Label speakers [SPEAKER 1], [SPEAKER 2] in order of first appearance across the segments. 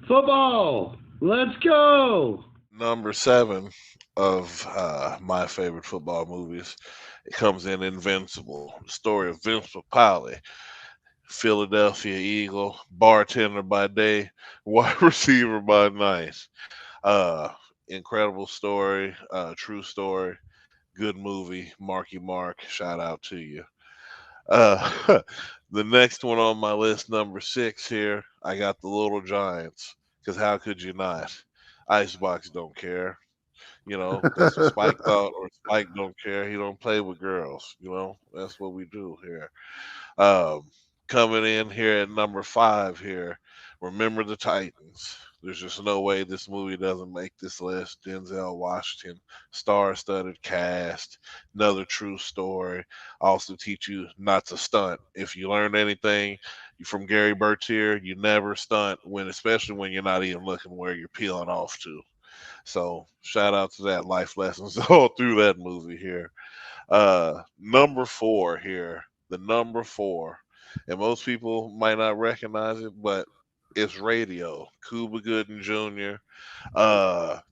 [SPEAKER 1] Football. Let's go.
[SPEAKER 2] Number seven of my favorite football movies. It comes in Invincible, the story of Vince Papale, Philadelphia Eagle, bartender by day, wide receiver by night. Uh, Incredible story, true story, good movie. Marky Mark, shout out to you. Uh, the next one on my list, number six here, I got the Little Giants. Because how could you not? Icebox don't care. That's what Spike thought, or Spike don't care. He don't play with girls. That's what we do here. Um, Coming in here at number five here, Remember the Titans. There's just no way this movie doesn't make this list. Denzel Washington, star-studded cast, another true story. Also teach you not to stunt. If you learned anything from Gary Bertier, you never stunt especially when you're not even looking where you're peeling off to. So shout out to that life lessons all through that movie here. Number four here, the number four, and most people might not recognize it, but it's Radio. Cuba Gooden Jr.,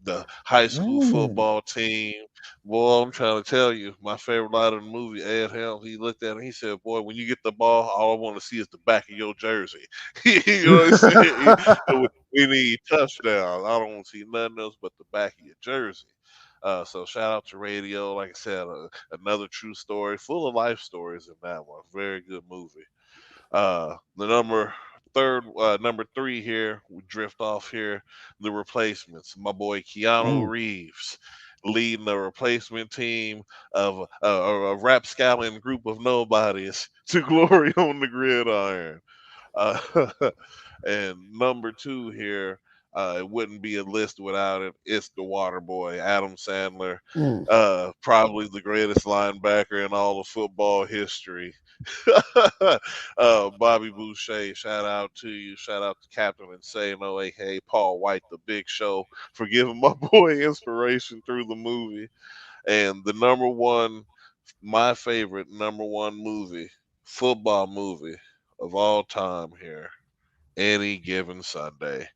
[SPEAKER 2] the high school
[SPEAKER 3] Mm.
[SPEAKER 2] football team. Boy, I'm trying to tell you, my favorite line of the movie, Ed Helms, he looked at it and he said, "Boy, when you get the ball, all I want to see is the back of your jersey." You know what I'm saying? We need touchdowns. I don't want to see nothing else but the back of your jersey. So shout out to Radio. Like I said, another true story, full of life stories in that one. Very good movie. The number three here, we drift off here. The Replacements. My boy Keanu
[SPEAKER 3] Mm.
[SPEAKER 2] Reeves leading the replacement team of a rapscallion group of nobodies to glory on the gridiron. Uh, and number two here, it wouldn't be a list without it. It's the Water Boy, Adam Sandler,
[SPEAKER 3] Mm.
[SPEAKER 2] probably the greatest linebacker in all of football history. Bobby Boucher, shout out to you. Shout out to Captain Insano, aka Paul White, the Big Show, for giving my boy inspiration through the movie. And the number one, my favorite number one movie, football movie of all time here, Any Given Sunday.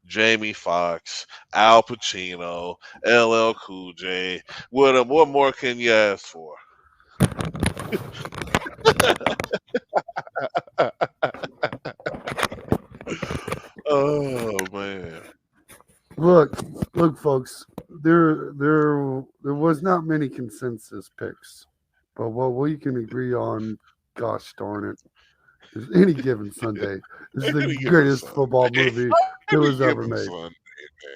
[SPEAKER 2] Jamie Foxx, Al Pacino, LL Cool J. What more can you ask for? Oh man.
[SPEAKER 3] Look, look, folks. There was not many consensus picks, but what we can agree on, gosh darn it, is Any Given Sunday is the
[SPEAKER 2] Any Given
[SPEAKER 3] greatest football
[SPEAKER 2] Sunday.
[SPEAKER 3] movie that
[SPEAKER 2] Any
[SPEAKER 3] was ever
[SPEAKER 2] Given
[SPEAKER 3] made.
[SPEAKER 2] Sunday,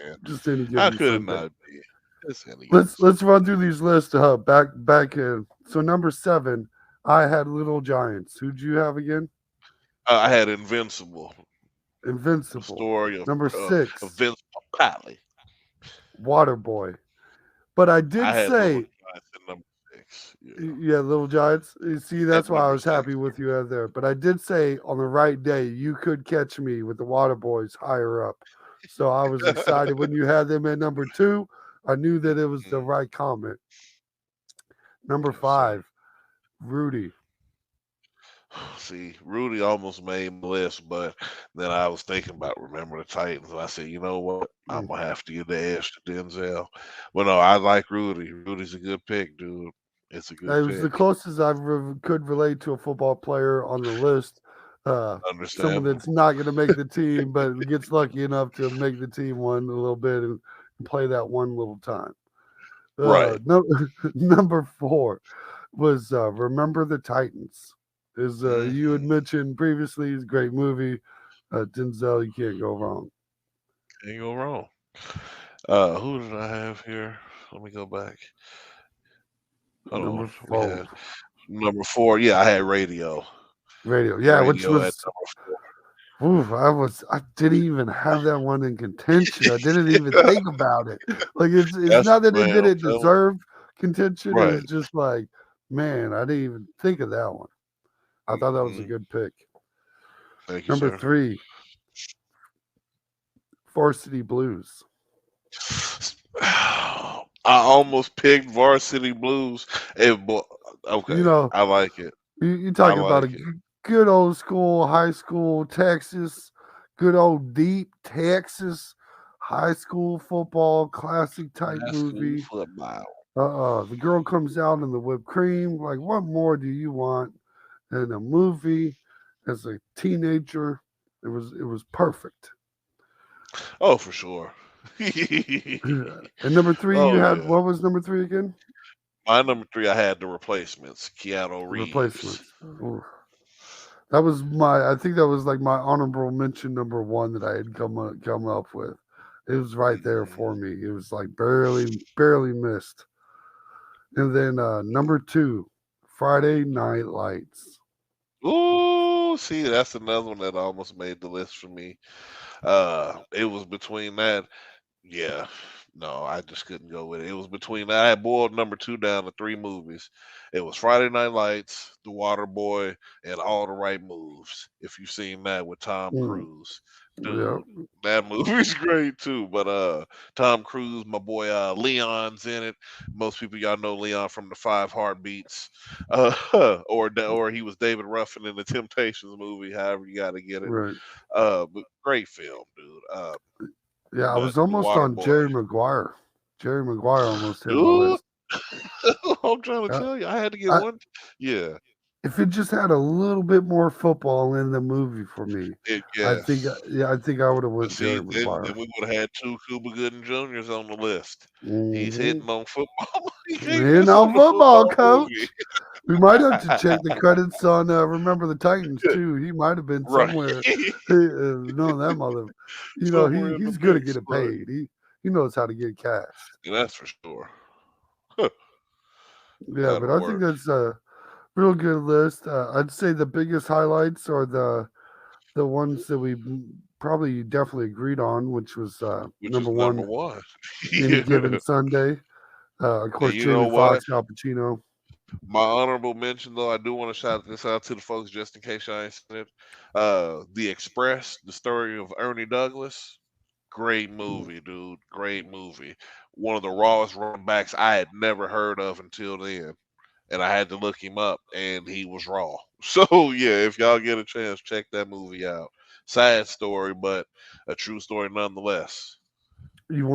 [SPEAKER 2] man.
[SPEAKER 3] Just Any
[SPEAKER 2] How
[SPEAKER 3] Given
[SPEAKER 2] could it
[SPEAKER 3] Sunday.
[SPEAKER 2] not be? It's Any Given
[SPEAKER 3] Let's
[SPEAKER 2] Sunday.
[SPEAKER 3] run through these lists. Back in. So number 7, I had Little Giants. Who'd you have again?
[SPEAKER 2] I had Invincible, the
[SPEAKER 3] Invincible.
[SPEAKER 2] story of
[SPEAKER 3] Number
[SPEAKER 2] of
[SPEAKER 3] 6,
[SPEAKER 2] Vince Papale.
[SPEAKER 3] Waterboy. But I did
[SPEAKER 2] I had Little
[SPEAKER 3] say,
[SPEAKER 2] Giants at number six. Yeah,
[SPEAKER 3] yeah, Little Giants. You see,
[SPEAKER 2] at
[SPEAKER 3] that's why I
[SPEAKER 2] number
[SPEAKER 3] was happy
[SPEAKER 2] six.
[SPEAKER 3] with you out there. But I did say on the right day, you could catch me with the Waterboys higher up. So I was excited when you had them at number 2. I knew that it was the
[SPEAKER 2] Mm,
[SPEAKER 3] right comment. Number
[SPEAKER 2] yes, sir.
[SPEAKER 3] 5, Rudy.
[SPEAKER 2] See, Rudy almost made my list, but then I was thinking about Remember the Titans, and I said, you know what? I'm
[SPEAKER 3] Mm.
[SPEAKER 2] gonna have to give the edge to Denzel. Well, no, I like Rudy. Rudy's a good pick, dude. It's a good
[SPEAKER 3] It was the
[SPEAKER 2] pick.
[SPEAKER 3] closest could relate to a football player on the list. Someone
[SPEAKER 2] Understandable.
[SPEAKER 3] that's not going to make the team, but gets lucky enough to make the team one a little bit and play that one little time.
[SPEAKER 2] Right.
[SPEAKER 3] No, number 4 was Remember the Titans. As you had
[SPEAKER 2] Hmm.
[SPEAKER 3] mentioned previously, it's a great movie. Denzel, you can't go wrong.
[SPEAKER 2] Can't go wrong. Who did I have here? Let me go back. Hold
[SPEAKER 3] Number
[SPEAKER 2] on. We
[SPEAKER 3] 4,
[SPEAKER 2] had number four. Yeah, I had Radio.
[SPEAKER 3] Radio. Yeah, which
[SPEAKER 2] Radio at
[SPEAKER 3] was
[SPEAKER 2] number four.
[SPEAKER 3] oof, I didn't even have that one in contention. I didn't even think about it. Like it's
[SPEAKER 2] That's
[SPEAKER 3] not that it
[SPEAKER 2] man. I'm
[SPEAKER 3] didn't
[SPEAKER 2] telling you.
[SPEAKER 3] deserve contention. It
[SPEAKER 2] Right.
[SPEAKER 3] was just like, man, I didn't even think of that one. I thought that was a
[SPEAKER 2] Hmm.
[SPEAKER 3] good pick.
[SPEAKER 2] Thank you,
[SPEAKER 3] Number
[SPEAKER 2] sir.
[SPEAKER 3] 3, Varsity Blues.
[SPEAKER 2] I almost picked Varsity Blues.
[SPEAKER 3] You
[SPEAKER 2] Okay,
[SPEAKER 3] know,
[SPEAKER 2] I like it.
[SPEAKER 3] you
[SPEAKER 2] I
[SPEAKER 3] talking about a
[SPEAKER 2] like it.
[SPEAKER 3] good old school, high school Texas good old deep Texas high school football classic type
[SPEAKER 2] High school
[SPEAKER 3] movie.
[SPEAKER 2] football.
[SPEAKER 3] The girl comes out in the whipped cream. Like, what more do you want in a movie as a teenager? It was perfect.
[SPEAKER 2] Oh, for sure.
[SPEAKER 3] And number three, you
[SPEAKER 2] Oh
[SPEAKER 3] had
[SPEAKER 2] yeah.
[SPEAKER 3] what was number three again?
[SPEAKER 2] My number 3, I had The Replacements, Keanu Reeves.
[SPEAKER 3] Replacements. Ooh. That was I think that was like my honorable mention number one that I had come up with. It was right there for me. It was like barely missed. And then number 2, Friday Night Lights.
[SPEAKER 2] Ooh, see, that's another one that almost made the list for me. It was between that. Yeah, no, I just couldn't go with it. It was between that. I had boiled number 2 down to 3 movies. It was Friday Night Lights, The Water Boy, and All the Right Moves. If you've seen that with Tom
[SPEAKER 3] Mm,
[SPEAKER 2] Cruise,
[SPEAKER 3] yeah.
[SPEAKER 2] dude, that movie's great too. But Tom Cruise, my boy, Leon's in it. Most people y'all know Leon from the Five Heartbeats, or he was David Ruffin in the Temptations movie. However you got to get it.
[SPEAKER 3] Right.
[SPEAKER 2] But great film, dude.
[SPEAKER 3] Yeah, I
[SPEAKER 2] But
[SPEAKER 3] was
[SPEAKER 2] The
[SPEAKER 3] almost
[SPEAKER 2] Water
[SPEAKER 3] on
[SPEAKER 2] Boy.
[SPEAKER 3] Jerry Maguire. Jerry Maguire almost hit my
[SPEAKER 2] Ooh,
[SPEAKER 3] list.
[SPEAKER 2] I'm trying to
[SPEAKER 3] Uh,
[SPEAKER 2] tell you, I had to get
[SPEAKER 3] I,
[SPEAKER 2] one. Yeah,
[SPEAKER 3] if it just had a little bit more football in the movie for me, I think
[SPEAKER 2] yes.
[SPEAKER 3] I think I would have
[SPEAKER 2] But
[SPEAKER 3] went
[SPEAKER 2] see,
[SPEAKER 3] Jerry
[SPEAKER 2] then
[SPEAKER 3] Maguire.
[SPEAKER 2] we would have had 2 Cuba Gooding Juniors on the list. He's
[SPEAKER 3] Hmm.
[SPEAKER 2] hitting on football. He can't
[SPEAKER 3] And
[SPEAKER 2] miss
[SPEAKER 3] now
[SPEAKER 2] on the
[SPEAKER 3] football,
[SPEAKER 2] football movie.
[SPEAKER 3] coach. We might have to check the credits on Remember the Titans too. He might have been
[SPEAKER 2] Right.
[SPEAKER 3] somewhere. No, that mother.
[SPEAKER 2] Somewhere in the
[SPEAKER 3] He's good at
[SPEAKER 2] mix,
[SPEAKER 3] getting
[SPEAKER 2] right.
[SPEAKER 3] paid. He knows how to get cast.
[SPEAKER 2] And that's for sure.
[SPEAKER 3] Yeah, but
[SPEAKER 2] That'll
[SPEAKER 3] I think
[SPEAKER 2] work.
[SPEAKER 3] that's a real good list. I'd say the biggest highlights are the ones that we probably definitely agreed on, which was
[SPEAKER 2] Which
[SPEAKER 3] number
[SPEAKER 2] is number
[SPEAKER 3] one,
[SPEAKER 2] 1.
[SPEAKER 3] Any
[SPEAKER 2] Yeah.
[SPEAKER 3] Given Sunday. Of
[SPEAKER 2] And
[SPEAKER 3] course,
[SPEAKER 2] you know
[SPEAKER 3] Jamie
[SPEAKER 2] what?
[SPEAKER 3] Foxx, Al Pacino.
[SPEAKER 2] My honorable mention, though, I do want to shout this out to the folks just in case I ain't seen it. The Express, the story of Ernie Douglas. Great movie, dude. Great movie. One of the rawest run backs I had never heard of until then. And I had to look him up, and he was raw. So, yeah, if y'all get a chance, check that movie out. Sad story, but a true story nonetheless.
[SPEAKER 3] You want